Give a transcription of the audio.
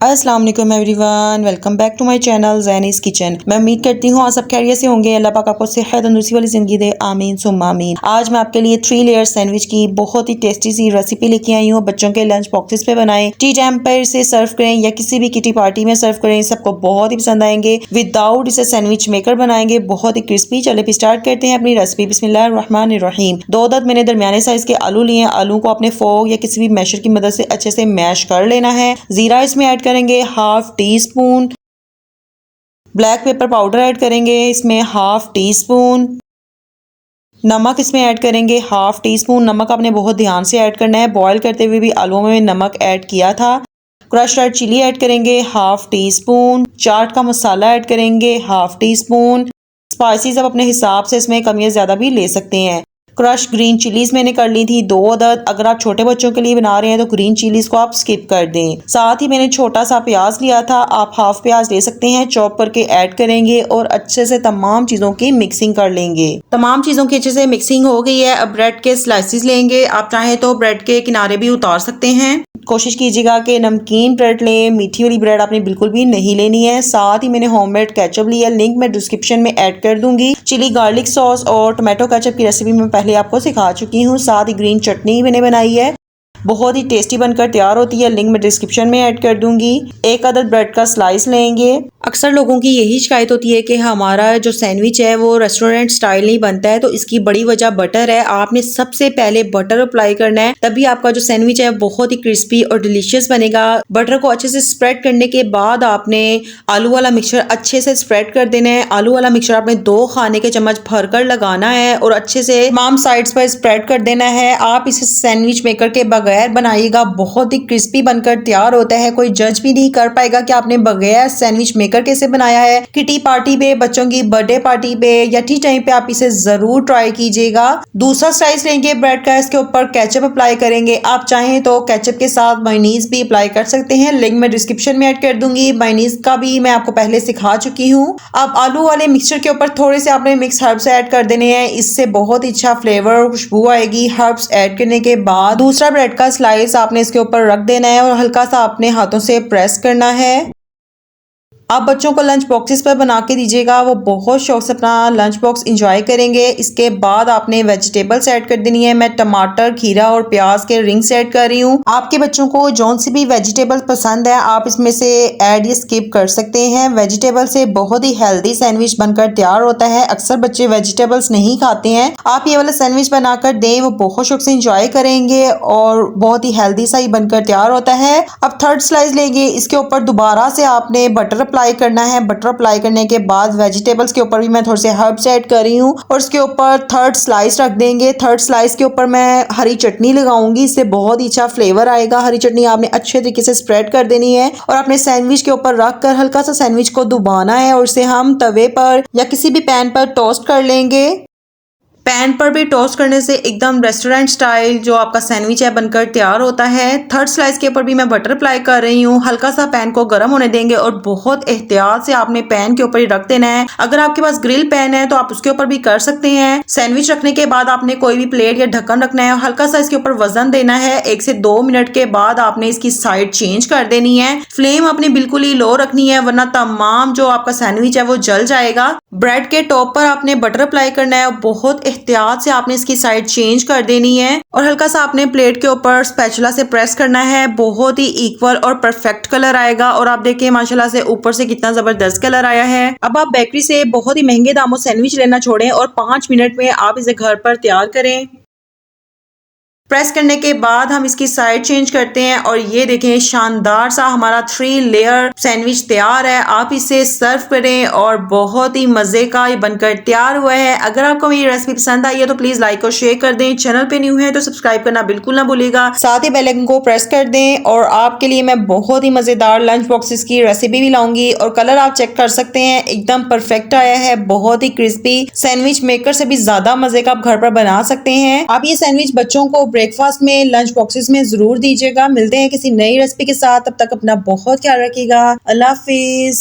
अस्सलाम वालेकुम everyone, welcome back to my channel Zaini's kitchen. मैं उम्मीद करती हूँ आप सब खैरियत से होंगे। अल्लाह पाक आपको सेहत तंदुरुस्ती वाली ज़िंदगी दे, आमीन सुम्मा आमीन। आज मैं आपके लिए 3 लेयर सैंडविच की बहुत ही टेस्टी सी रेसिपी लेके आई हूँ। बच्चों के लंच बॉक्सेस पे बनाएं, टी टाइम पर इसे सर्व करें या किसी भी किटी पार्टी में सर्व करें, सबको बहुत ही पसंद आएंगे। विदाउट इसे सैंडविच मेकर बनाएंगे, बहुत ही क्रिस्पी। चले फिर स्टार्ट करते हैं अपनी रेसिपी। बिस्मिल्लाहिर्रहमानिर्रहीम। 2 अदद मैंने दरमियाने साइज के आलू लिए। आलू को अपने फोक या किसी भी मैशर की मदद से अच्छे से मैश कर लेना है। जीरा इसमें ऐड करेंगे half tea spoon. Black pepper powder add करेंगे इसमें हाफ टी स्पून। नमक इसमें ऐड करेंगे हाफ टी स्पून। नमक आपने बहुत ध्यान से ऐड करना है, बॉईल करते हुए भी आलूओं में नमक ऐड किया था। क्रश्ड रेड चिली ऐड करेंगे हाफ टी स्पून। चाट का मसाला ऐड करेंगे हाफ टी स्पून। स्पाइसेस आप अपने हिसाब से इसमें कम या ज्यादा भी ले सकते हैं। क्रश ग्रीन चिलीज मैंने कर ली थी 2 अदद। अगर आप छोटे बच्चों के लिए बना रहे हैं तो ग्रीन चिलीज को आप स्किप कर दें। साथ ही मैंने छोटा सा प्याज लिया था, आप हाफ प्याज ले सकते हैं, चॉप करके ऐड करेंगे और अच्छे से तमाम चीजों की मिक्सिंग कर लेंगे। तमाम चीजों की अच्छे से मिक्सिंग हो गई है। अब ब्रेड के स्लाइसिस लेंगे, आप चाहे तो ब्रेड के किनारे भी उतार सकते हैं। कोशिश कीजिएगा कि नमकीन ब्रेड लें, मीठी वाली ब्रेड आपने बिल्कुल भी नहीं लेनी है। साथ ही मैंने होममेड केचप लिया, लिंक मैं डिस्क्रिप्शन में ऐड कर दूंगी। चिली गार्लिक सॉस और टोमेटो केचप की रेसिपी मैं पहले आपको सिखा चुकी हूँ। साथ ही ग्रीन चटनी मैंने बनाई है, बहुत ही टेस्टी बनकर तैयार होती है, लिंक मैं डिस्क्रिप्शन में ऐड कर दूंगी। 1 अदद ब्रेड का स्लाइस लेंगे। अक्सर लोगों की यही शिकायत होती है कि हमारा जो सैंडविच है वो रेस्टोरेंट स्टाइल नहीं बनता है, तो इसकी बड़ी वजह बटर है। आपने सबसे पहले बटर अप्लाई करना है, तभी आपका जो सैंडविच है बहुत ही क्रिस्पी और डिलीशियस बनेगा। बटर को अच्छे से स्प्रेड करने के बाद आपने आलू वाला मिक्सचर अच्छे से स्प्रेड कर देना है। आलू वाला मिक्सचर आपने 2 खाने के चम्मच भरकर लगाना है और अच्छे से तमाम साइड्स पर स्प्रेड कर देना है। आप इसे सैंडविच मेकर के बगैर बनाइएगा, बहुत ही क्रिस्पी बनकर तैयार होता है। कोई जज भी नहीं कर पाएगा कि आपने बगैर सैंडविच मेकर कैसे बनाया है। किटी पार्टी पे, बच्चों की बर्थडे पार्टी पे या टी टाइम पे आप इसे जरूर ट्राई कीजिएगा। दूसरा स्लाइस लेंगे ब्रेड का, इसके ऊपर केचप अप्लाई करेंगे। आप चाहें तो केचप के साथ मायोनीज भी अप्लाई कर सकते हैं, लिंक मैं डिस्क्रिप्शन में ऐड कर दूंगी। मायोनीज का भी मैं आपको पहले सिखा चुकी हूँ। अब आलू वाले मिक्सचर के ऊपर थोड़े से आपने मिक्स हर्ब्स ऐड कर देने हैं, इससे बहुत ही अच्छा फ्लेवर और खुशबू आएगी। हर्ब्स ऐड करने के बाद दूसरा ब्रेड का स्लाइस आपने इसके ऊपर रख देना है और हल्का सा अपने हाथों से प्रेस करना है। आप बच्चों को लंच बॉक्सेस पर बना के दीजिएगा, वो बहुत शौक से अपना लंच बॉक्स इंजॉय करेंगे। इसके बाद आपने वेजिटेबल्स ऐड कर देनी है। मैं टमाटर, खीरा और प्याज के रिंग्स ऐड कर रही हूँ। आपके बच्चों को जौन सी भी वेजिटेबल्स पसंद है आप इसमें से ऐड या स्किप कर सकते हैं। वेजिटेबल से बहुत ही हेल्दी सैंडविच बनकर तैयार होता है। अक्सर बच्चे वेजिटेबल्स नहीं खाते हैं, आप ये वाला सैंडविच बनाकर दें, वो बहुत शौक से इंजॉय करेंगे और बहुत ही हेल्दी सा ही बनकर तैयार होता है। अब थर्ड स्लाइस लेंगे, इसके ऊपर दोबारा से आपने बटर अप्लाई करना है। बटर अप्लाई करने के बाद वेजिटेबल्स के ऊपर भी मैं थोड़े से हर्ब्स ऐड कर रही हूँ और इसके ऊपर थर्ड स्लाइस रख देंगे। थर्ड स्लाइस के ऊपर मैं हरी चटनी लगाऊंगी, इससे बहुत ही अच्छा फ्लेवर आएगा। हरी चटनी आपने अच्छे तरीके से स्प्रेड कर देनी है और अपने सैंडविच के ऊपर रख कर हल्का सा सैंडविच को दबाना है और इसे हम तवे पर या किसी भी पैन पर टोस्ट कर लेंगे। पैन पर भी टोस्ट करने से एकदम रेस्टोरेंट स्टाइल जो आपका सैंडविच है बनकर तैयार होता है। थर्ड स्लाइस के ऊपर भी मैं बटर अप्लाई कर रही हूँ। हल्का सा पैन को गर्म होने देंगे और बहुत एहतियात से आपने पैन के ऊपर ही रख देना है। अगर आपके पास ग्रिल पैन है तो आप उसके ऊपर भी कर सकते हैं। सैंडविच रखने के बाद आपने कोई भी प्लेट या ढक्कन रखना है, हल्का सा इसके ऊपर वजन देना है। 1 से 2 मिनट के बाद आपने इसकी साइड चेंज कर देनी है। फ्लेम अपनी बिल्कुल ही लो रखनी है, वरना तमाम जो आपका सैंडविच है वो जल जाएगा। ब्रेड के टॉप पर आपने बटर अप्लाई करना है और बहुत एहतियात से आपने इसकी साइड चेंज कर देनी है और हल्का सा आपने प्लेट के ऊपर स्पैचुला से प्रेस करना है। बहुत ही इक्वल और परफेक्ट कलर आएगा और आप देखिए माशाल्लाह से ऊपर से कितना जबरदस्त कलर आया है। अब आप बेकरी से बहुत ही महंगे दामों सैंडविच लेना छोड़ें और 5 मिनट में आप इसे घर पर तैयार करें। प्रेस करने के बाद हम इसकी साइड चेंज करते हैं और ये देखें शानदार सा हमारा 3 लेयर सैंडविच तैयार है। आप इसे सर्व करें और बहुत ही मजे का ये बनकर तैयार हुआ है। अगर आपको मेरी रेसिपी पसंद आई है तो प्लीज लाइक और शेयर कर दें। चैनल पे न्यू है तो सब्सक्राइब करना बिल्कुल ना भूलिएगा। साथ ही बेल आइकन को प्रेस कर दें और आपके लिए मैं बहुत ही मजेदार लंच बॉक्सेस की रेसिपी भी लाऊंगी और कलर आप चेक कर सकते हैं, एकदम परफेक्ट आया है। बहुत ही क्रिस्पी सैंडविच मेकर से भी ज्यादा मजे का आप घर पर बना सकते हैं। आप ये सैंडविच बच्चों को ब्रेकफास्ट में, लंच बॉक्सेस में जरूर दीजिएगा। मिलते हैं किसी नई रेसिपी के साथ, तब तक अपना बहुत ख्याल रखिएगा। अल्लाह हाफिज।